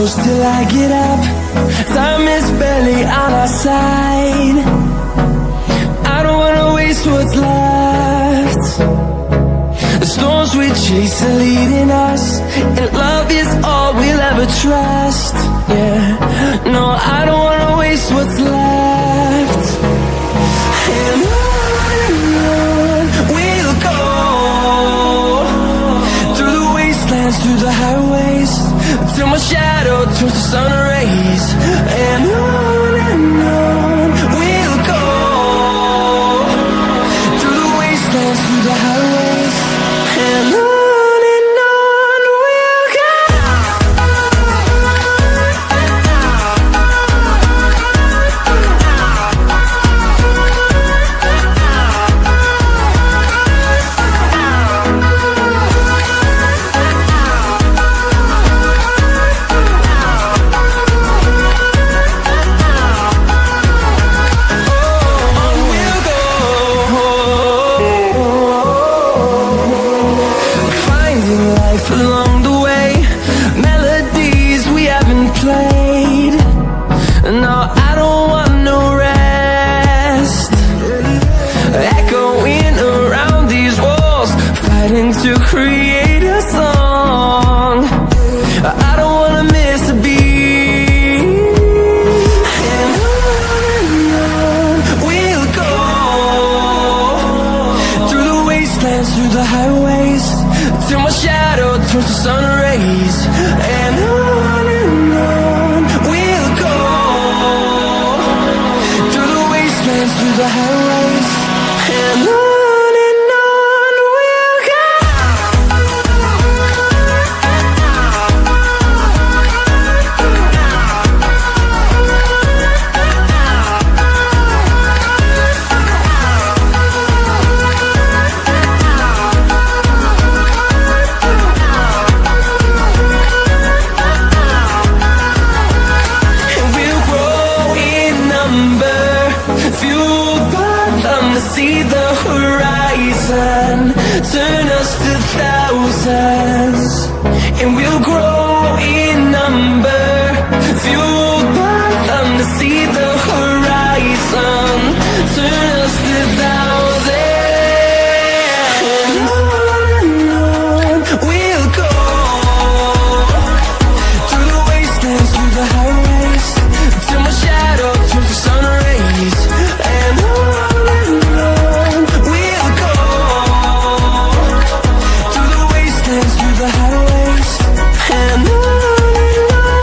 close till I get up. Time is barely on our side. I don't wanna waste what's left. The storms we chase are leading us, and love is all we'll ever trust. Yeah, no, I don't wanna waste what's left. And on we'll go, through the wastelands, through the highways, till my shadow turns to sun rays. And on we'll go, through the wastelands, through the highways, and on we'll go. Along the way, melodies we haven't played. No, I don't want no rest. Echoing around these walls, fighting to create a song. I don't wanna miss a beat. And on we'll go, through the wastelands, through the highways, till my shadow turns to sun rays. And on we'll go, through the wastelands, through the highways, and on we'll go. Fueled by them to see the horizon, turn us to thousands, and we'll grow in number. Fueled by them to see the horizon, turn us to thousands, and on we'll go, through the wastelands, through the highways, till my shadow turns to sun rays. And on we'll go, through the wastelands, through the highways, and on we'll go.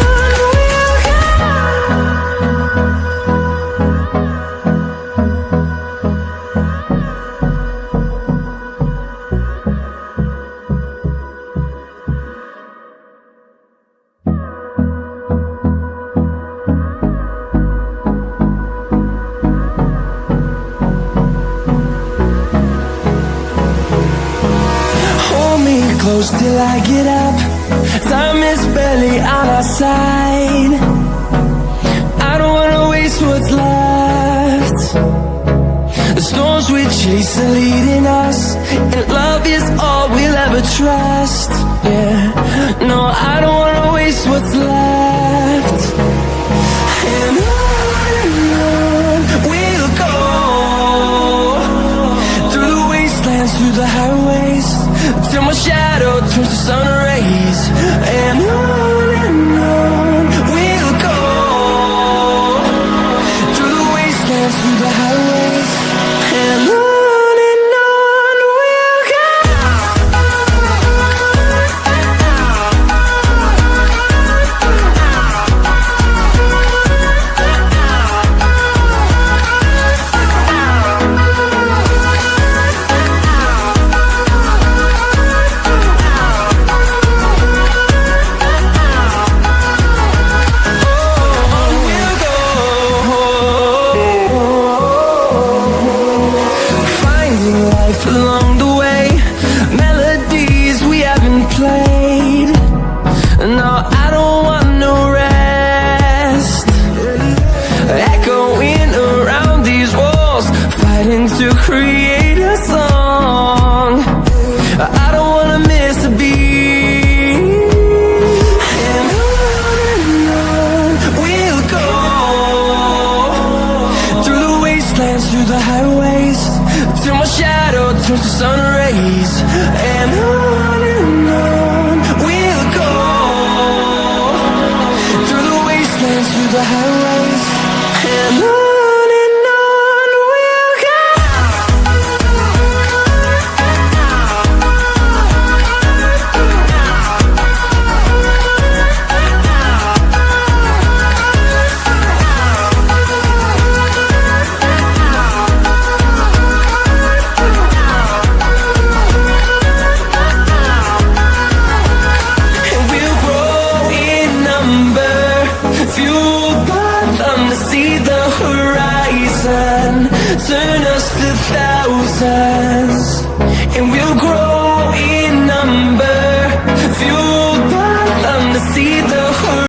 Close till I get up. Time is barely on our side. I don't wanna waste what's left. The storms we chase are leading us, and love is all we'll ever trust. Yeah, no, I don't wanna waste what's left. And on we'll go, through the wastelands, through the highways, till my shadow turns to sun rays. And on we'll go, through the wastelands, through the highways, and on we'll go. Along the way, melodies we haven't played. No, I don't want no rest. Echoing around these walls, fighting to create a song. I don't wanna miss a beat. And on till my shadow turns to sun rays. And on we'll go, through the wastelands, through the highways, and on we'll go. Turn us to thousands.